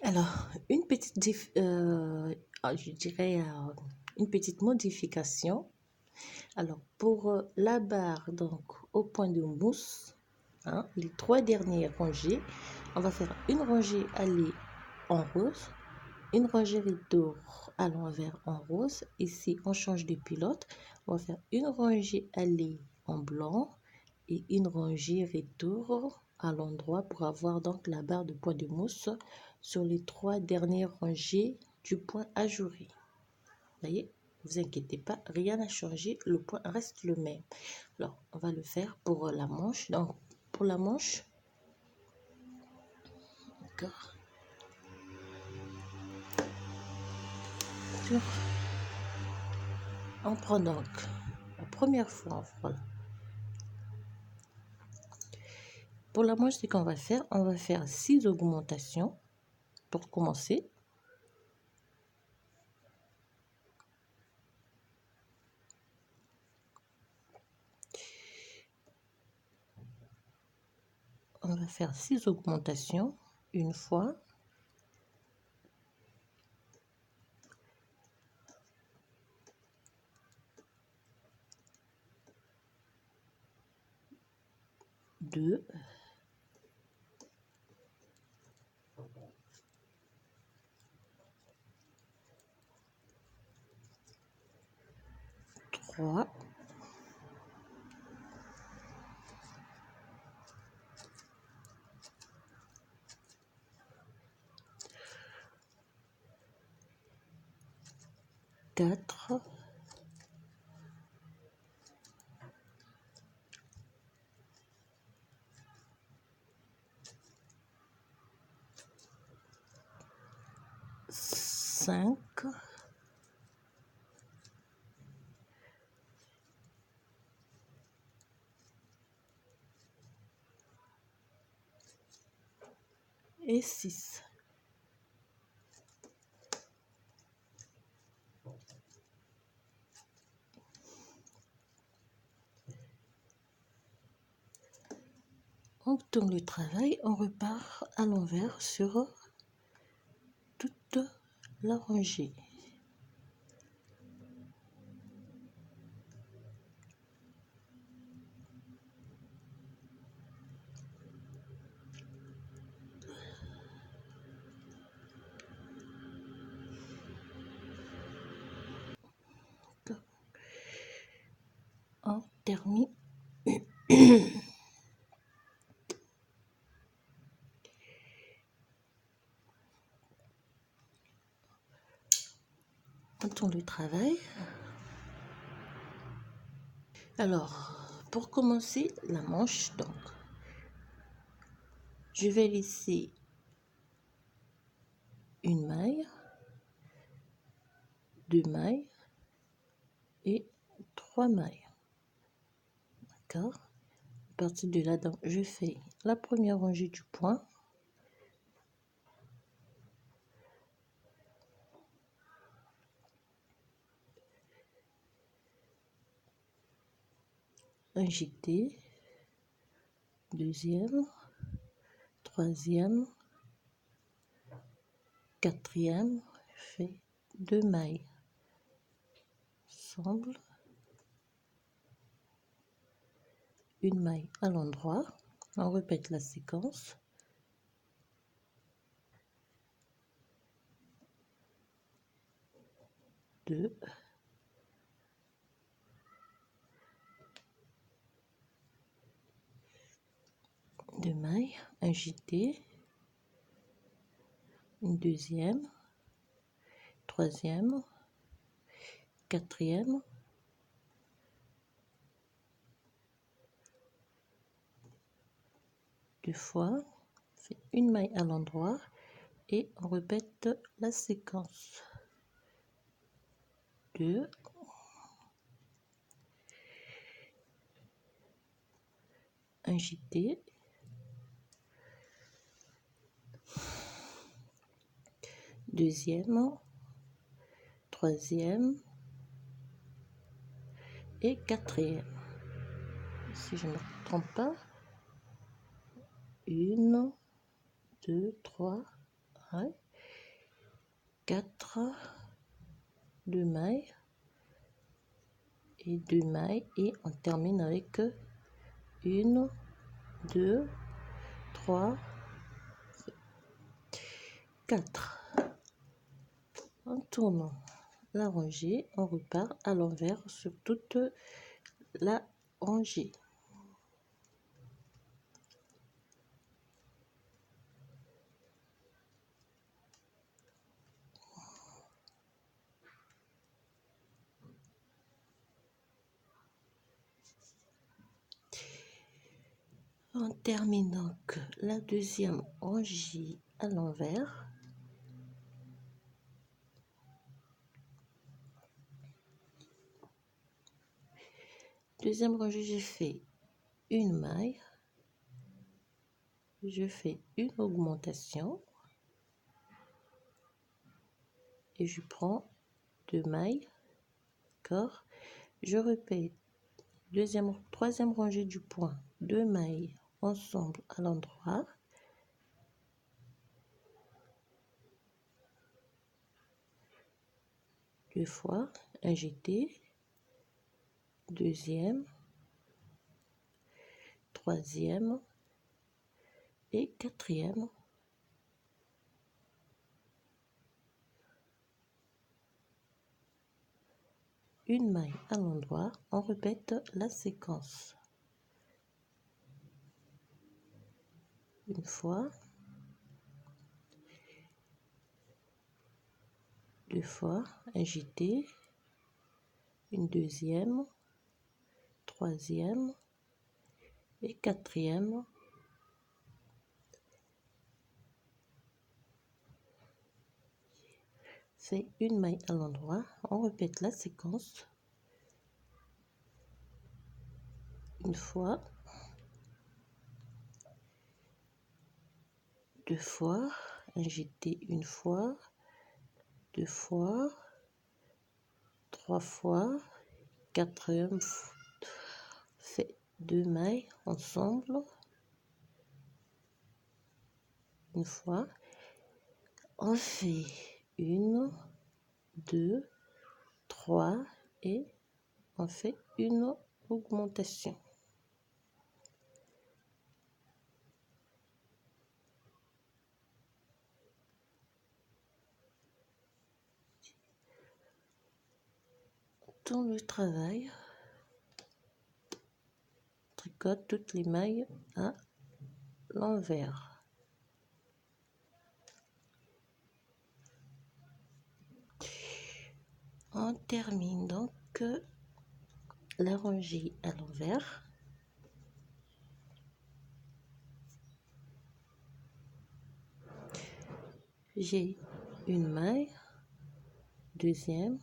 Alors, je dirais une petite modification. Alors, pour la barre, donc au point de mousse, les 3 dernières rangées, on va faire une rangée allée en rose, une rangée retour à l'envers en rose. Ici, on change de pilote. On va faire une rangée allée en blanc et une rangée retour à l'endroit pour avoir donc la barre de point de mousse sur les 3 dernières rangées du point ajouré. Vous voyez, ne vous inquiétez pas, rien n'a changé, le point reste le même. Alors, on va le faire pour la manche. Donc, pour la manche, d'accord. On prend donc la première fois, voilà. Pour la manche, ce qu'on va faire, on va faire 6 augmentations pour commencer. On va faire 6 augmentations une fois. Deux. 3. 4. 5. Et 6. On tourne le travail, on repart à l'envers sur toute la rangée. On termine. On tourne le travail. Alors, pour commencer la manche, donc, je vais laisser une maille, 2 mailles et 3 mailles. D'accord? À partir de là, donc, je fais la première rangée du point. Un jeté, deuxième, troisième, quatrième, je fais 2 mailles ensemble, une maille à l'endroit. On répète la séquence. Deux, mailles, un jeté, une deuxième, troisième, quatrième, deux fois, fait une maille à l'endroit et on répète la séquence. 2, un jeté, deuxième, troisième et quatrième. Si je ne me trompe pas, 1, 2, 3, ouais. 4, 2 mailles et 2 mailles, et on termine avec 1, 2, 3, 4. En tournant la rangée, on repart à l'envers sur toute la rangée. On termine donc la deuxième rangée à l'envers. Deuxième rangée, j'ai fait une maille, je fais une augmentation et je prends 2 mailles, d'accord. Je répète, troisième rangée du point, 2 mailles ensemble à l'endroit, deux fois un jeté, deuxième, troisième et quatrième. Une maille à l'endroit, on répète la séquence. Une fois, deux fois un jeté, une deuxième, troisième et quatrième. C'est une maille à l'endroit, on répète la séquence. Une fois, deux fois un jeté, une fois, deux fois, trois fois, quatrième, fait 2 mailles ensemble. Une fois, on fait 1, 2, 3 et on fait une augmentation. Dans le travail, tricote toutes les mailles à l'envers. On termine donc la rangée à l'envers. J'ai une maille, deuxième,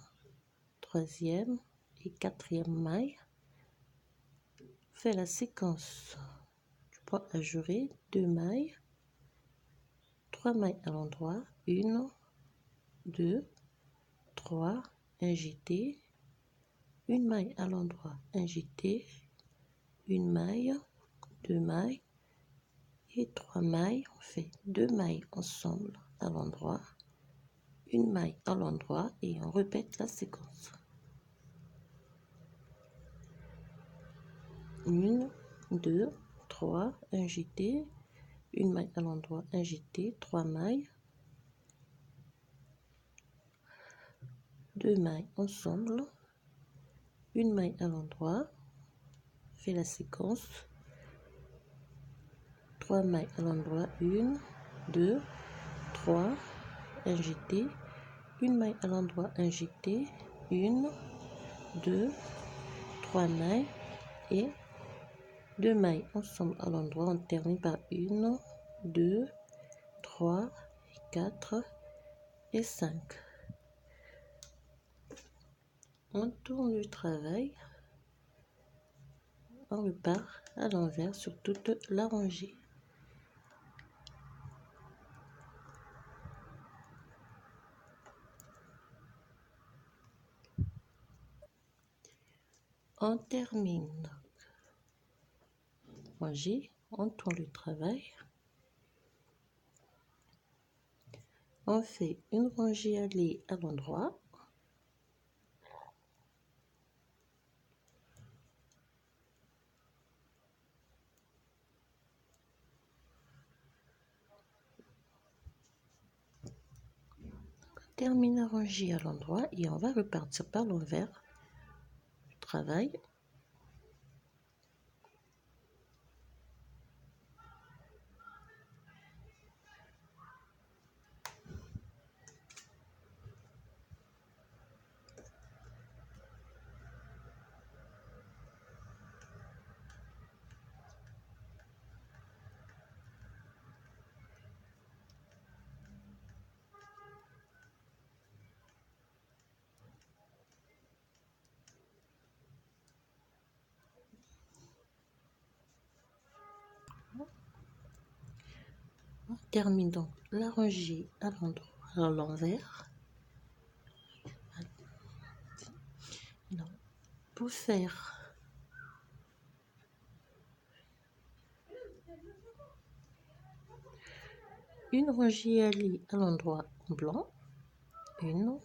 troisième et quatrième maille. Fais la séquence du point ajouré, 2 mailles, 3 mailles à l'endroit, 1, 2, 3, un jeté, une maille à l'endroit, un jeté, une maille, 2 mailles et 3 mailles. On fait 2 mailles ensemble à l'endroit, une maille à l'endroit et on répète la séquence. 1, 2, 3, un jeté, une maille à l'endroit, un jeté, 3 mailles, 2 mailles ensemble, une maille à l'endroit, fait la séquence, 3 mailles à l'endroit, 1, 2, 3, un jeté, une maille à l'endroit, un jeté, 1, 2, 3 mailles et 2 mailles ensemble à l'endroit. On termine par 1, 2, 3, 4 et 5. On tourne le travail, on repart à l'envers sur toute la rangée. On termine rangée, on tourne le travail, on fait une rangée allée à l'endroit. On termine la rangée à l'endroit et on va repartir par l'envers du travail. On termine donc la rangée à l'envers. Pour faire une rangée allée à l'endroit en blanc, une,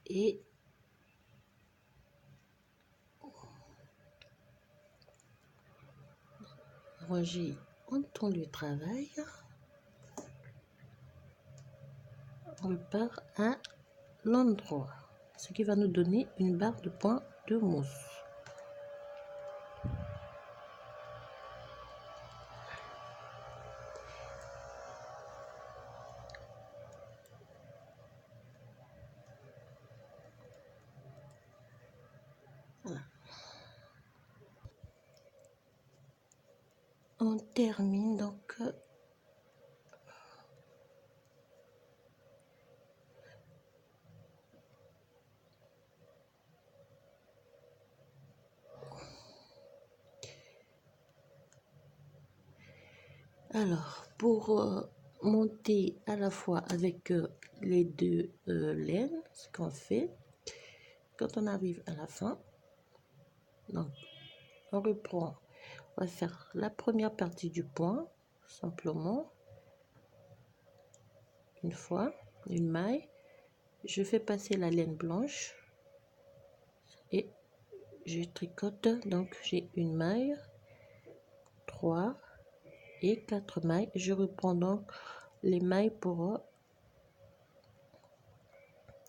et rangée en temps de travail, on repart à l'endroit, ce qui va nous donner une barre de points de mousse. Voilà. On termine donc alors pour monter à la fois avec les deux laines, ce qu'on fait quand on arrive à la fin, donc on reprend, on va faire la première partie du point simplement une fois, une maille, je fais passer la laine blanche et je tricote, donc j'ai une maille, 3 et 4 mailles. Je reprends donc les mailles pour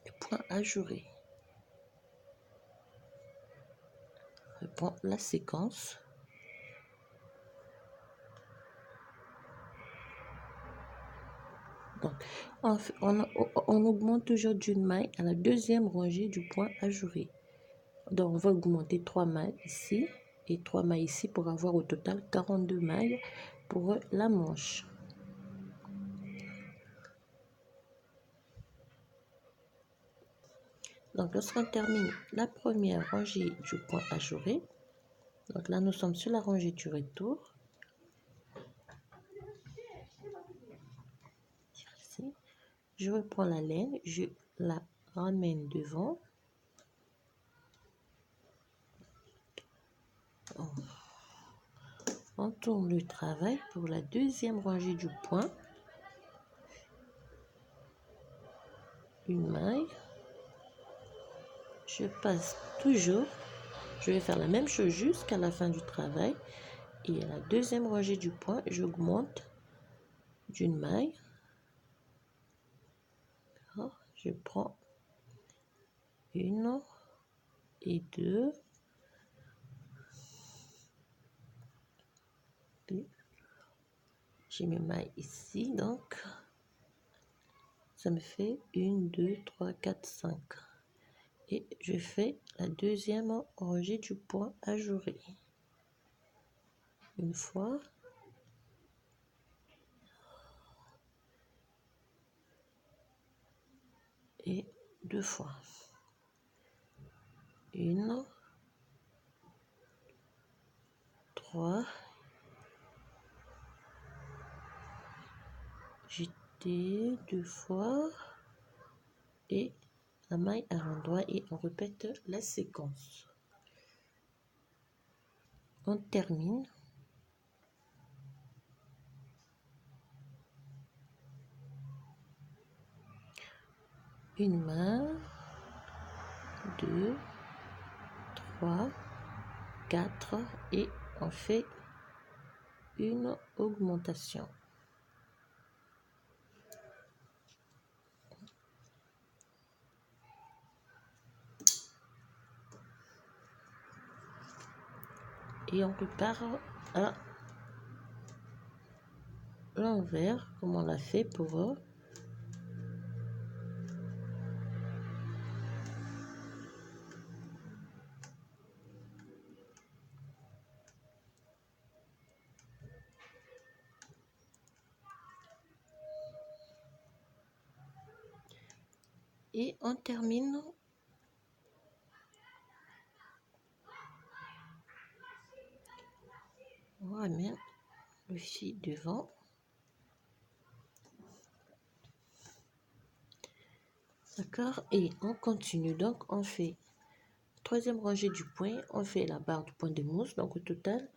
le point ajouré. Je reprends la séquence. Donc, on augmente toujours d'une maille à la deuxième rangée du point ajouré. Donc, on va augmenter 3 mailles ici et 3 mailles ici pour avoir au total 42 mailles pour la manche. Donc, lorsqu'on termine la première rangée du point ajouré, donc là, nous sommes sur la rangée du retour. Ici, je reprends la laine, je la ramène devant. On tourne le travail pour la deuxième rangée du point. Une maille. Je passe toujours. Je vais faire la même chose jusqu'à la fin du travail. Et à la deuxième rangée du point, j'augmente d'une maille. Alors, je prends une et deux. J'ai mes mailles ici, donc ça me fait 1, 2, 3, 4, 5. Et je fais la deuxième rangée du point ajouré. Une fois. Et deux fois. 1, 3, jeter 2 fois et la maille à l'endroit et on répète la séquence. On termine. Une main, 2, 3, 4 et on fait une augmentation. Et on repart à l'envers comme on l'a fait pour eux. Et on termine. On ramène le fil devant. D'accord? Et on continue. Donc, on fait troisième rangée du point. On fait la barre du point de mousse. Donc, au total,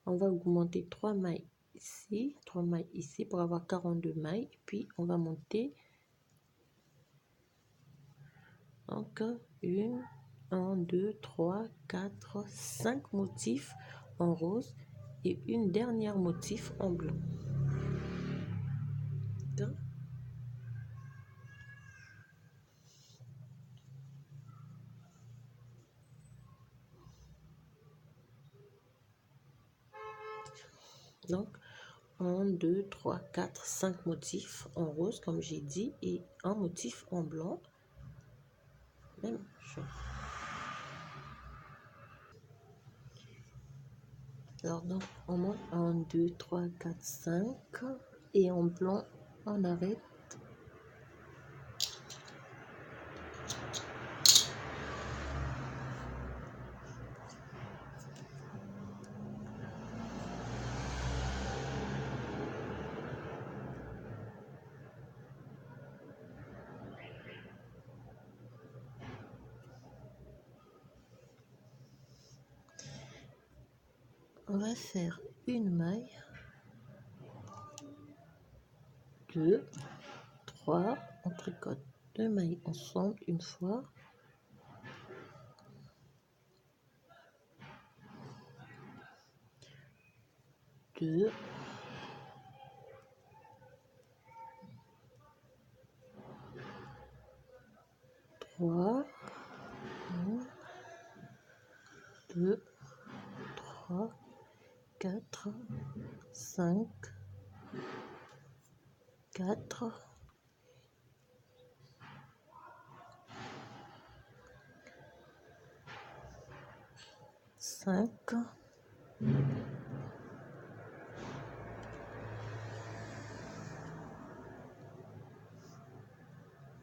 on va augmenter 3 mailles ici, 3 mailles ici pour avoir 42 mailles. Puis, on va monter. Donc, 1, 2, 3, 4, 5 motifs en rose et une dernière motif en blanc. D'accord? Donc, 1, 2, 3, 4, 5 motifs en rose, comme j'ai dit, et un motif en blanc. Même chose. Alors, donc, on monte 1, 2, 3, 4, 5. Et en blanc, on arrête. On va faire une maille, 2, 3, on tricote 2 mailles ensemble une fois, 2, 3, 1, 2, 3, 4, 5, 4, 5,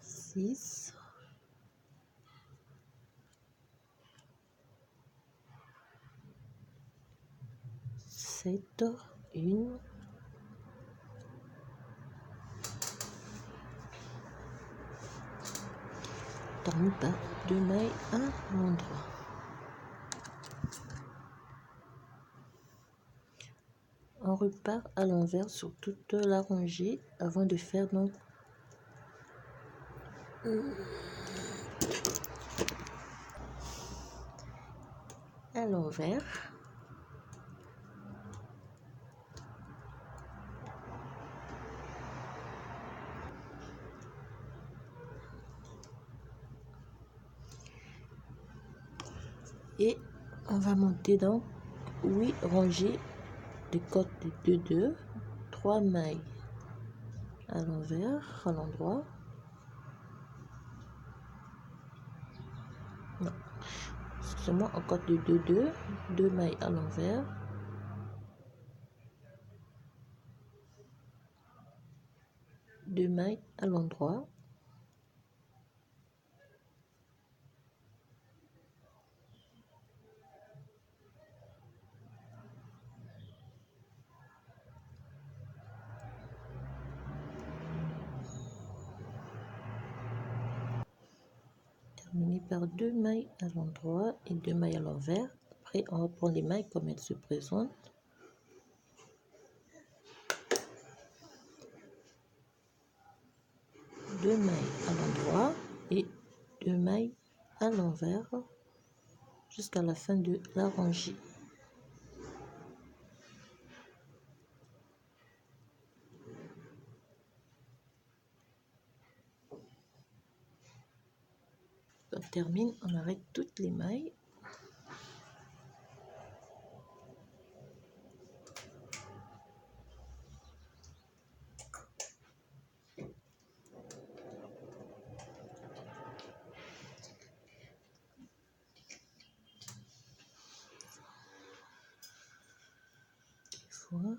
6, 7, 1, 2 par 2 mailles à l'endroit. On repart à l'envers sur toute la rangée avant de faire donc à l'envers. Et on va monter donc 8 rangées de côte de 2, 3 mailles à l'envers, à l'endroit. Non, excusez-moi, en côte de 2, 2, 2 mailles à l'envers. Deux mailles à l'endroit. terminer par 2 mailles à l'endroit et 2 mailles à l'envers. Après, on reprend les mailles comme elles se présentent. Deux mailles à l'endroit et 2 mailles à l'envers jusqu'à la fin de la rangée. On termine, on arrête toutes les mailles. Voilà.